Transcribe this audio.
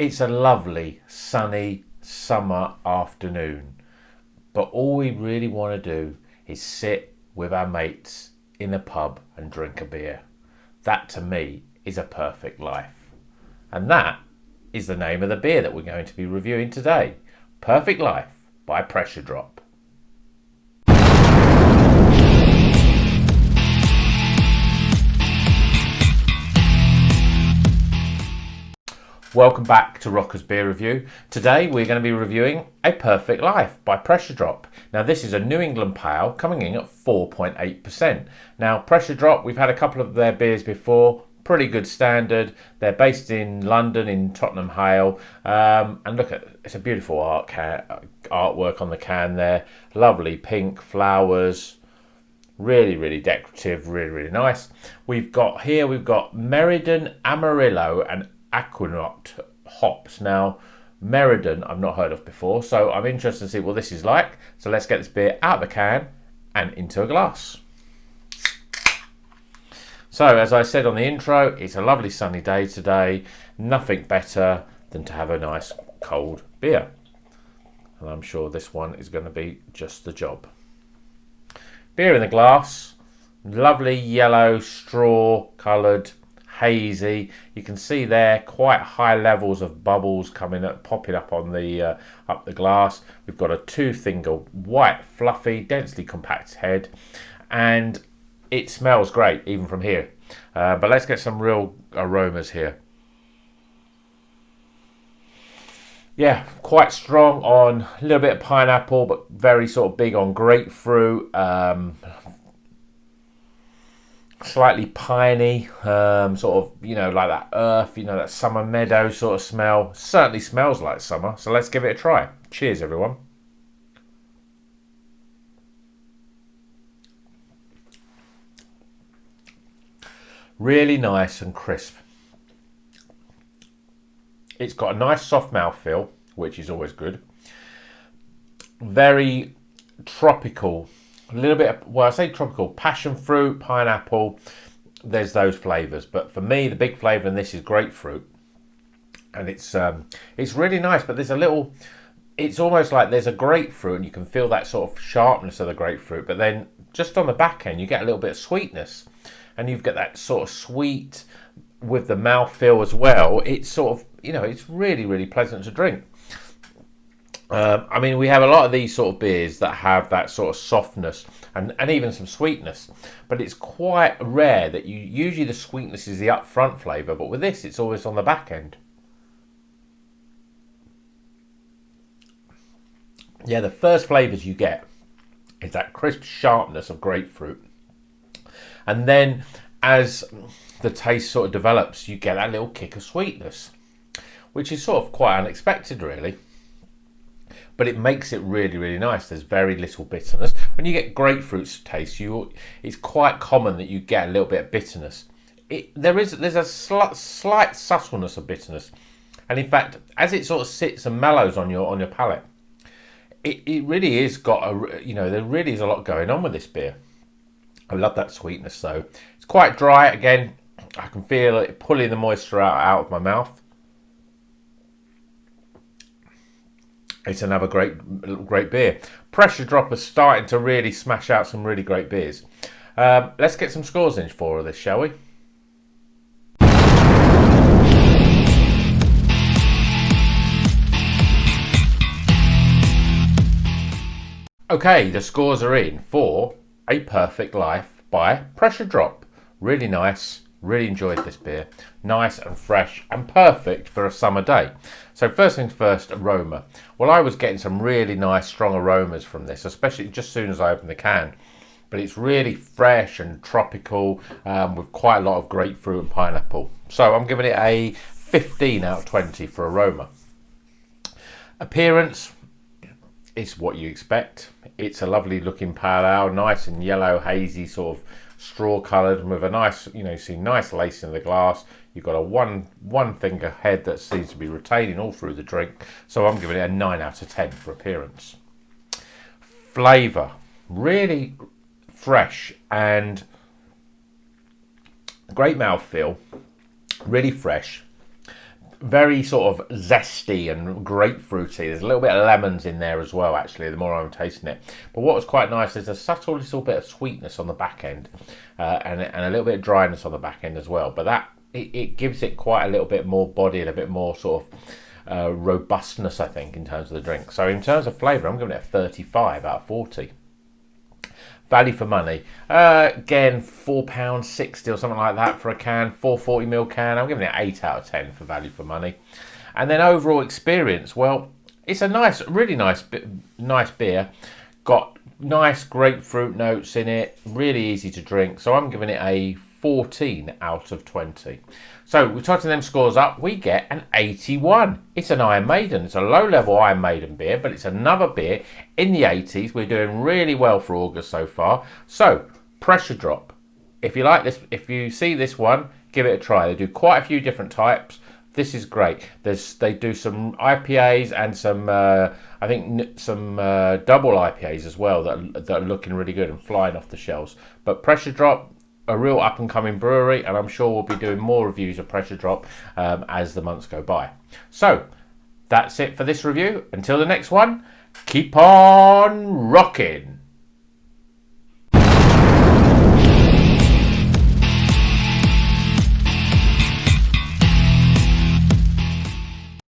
It's a lovely, sunny summer afternoon, but all we really want to do is sit with our mates in a pub and drink a beer. That to me is a perfect life. And that is the name of the beer that we're going to be reviewing today. Perfect Life by Pressure Drop. Welcome back to Rocker's Beer Review. Today we're going to be reviewing A Perfect Life by Pressure Drop. Now this is a New England Pale coming in at 4.8%. Now Pressure Drop, we've had a couple of their beers before, pretty good standard. They're based in London in Tottenham Hale. And look at, it's a beautiful artwork on the can there. Lovely pink flowers. Really decorative, really nice. We've got Meriden, Amarillo and Aquanaut hops. Now, Meriden I've not heard of before, so I'm interested to see what this is like. So let's get this beer out of the can and into a glass. So, as I said on the intro, it's a lovely sunny day today. Nothing better than to have a nice cold beer. And I'm sure this one is going to be just the job. Beer in the glass, lovely yellow straw coloured, hazy. You can see there quite high levels of bubbles popping up on the up the glass. We've got a two-finger white, fluffy, densely compact head, and it smells great even from here. But let's get some real aromas here. Yeah, quite strong on a little bit of pineapple, but very sort of big on grapefruit. Slightly piney, sort of, like that earth, that summer meadow sort of smell. Certainly smells like summer, so let's give it a try. Cheers, everyone. Really nice and crisp. It's got a nice soft mouthfeel, which is always good. Very tropical. A little bit of, well, I say tropical, passion fruit, pineapple, there's those flavours. But for me, the big flavour in this is grapefruit. And it's really nice, but there's a little, it's almost like there's a grapefruit and you can feel that sort of sharpness of the grapefruit. But then just on the back end, you get a little bit of sweetness. And you've got that sort of sweet with the mouthfeel as well. It's sort of, it's really pleasant to drink. I mean, we have a lot of these sort of beers that have that sort of softness and even some sweetness, but it's quite rare that usually the sweetness is the upfront flavour, but with this, it's always on the back end. Yeah, the first flavours you get is that crisp sharpness of grapefruit. And then as the taste sort of develops, you get that little kick of sweetness, which is sort of quite unexpected, really. But it makes it really nice. There's very little bitterness. When you get grapefruit taste, it's quite common that you get a little bit of bitterness. There's a slight subtleness of bitterness, and in fact, as it sort of sits and mellows on your palate, it really is got there really is a lot going on with this beer. I love that sweetness though. It's quite dry again. I can feel it pulling the moisture out of my mouth. It's another great beer. Pressure Drop is starting to really smash out some really great beers. Let's get some scores in for this, shall we? Okay, the scores are in for A Perfect Life by Pressure Drop. Really nice. Really enjoyed this beer. Nice and fresh and perfect for a summer day. So first things first, aroma. Well, I was getting some really nice strong aromas from this, especially just as soon as I opened the can. But it's really fresh and tropical with quite a lot of grapefruit and pineapple. So I'm giving it a 15 out of 20 for aroma. Appearance is what you expect. It's a lovely looking pale ale, nice and yellow, hazy sort of straw coloured, and with a nice, see nice lace in the glass. You've got a one finger head that seems to be retaining all through the drink. So I'm giving it a 9 out of 10 for appearance. Flavour, really fresh and great mouthfeel, really fresh. very sort of zesty and grapefruity. There's a little bit of lemons in there as well, actually, the more I'm tasting it. But what was quite nice is a subtle little bit of sweetness on the back end, and a little bit of dryness on the back end as well. But that it gives it quite a little bit more body and a bit more sort of robustness, I think, in terms of the drink. So in terms of flavour, I'm giving it a 35 out of 40. Value for money. Again, £4.60 or something like that for a can, 440ml can. I'm giving it 8 out of 10 for value for money. And then overall experience, well, it's a nice, really nice beer. Got nice grapefruit notes in it, really easy to drink. So I'm giving it a 14 out of 20. So we're totting them scores up, we get an 81. It's an Iron Maiden. It's a low-level Iron Maiden beer, but it's another beer in the 80s. We're doing really well for August so far. So, Pressure Drop. If you like this, if you see this one, give it a try. They do quite a few different types. This is great. They do some IPAs and some, I think, some double IPAs as well that are looking really good and flying off the shelves. But Pressure Drop, a real up-and-coming brewery, and I'm sure we'll be doing more reviews of Pressure Drop as the months go by. So, that's it for this review. Until the next one, keep on rocking.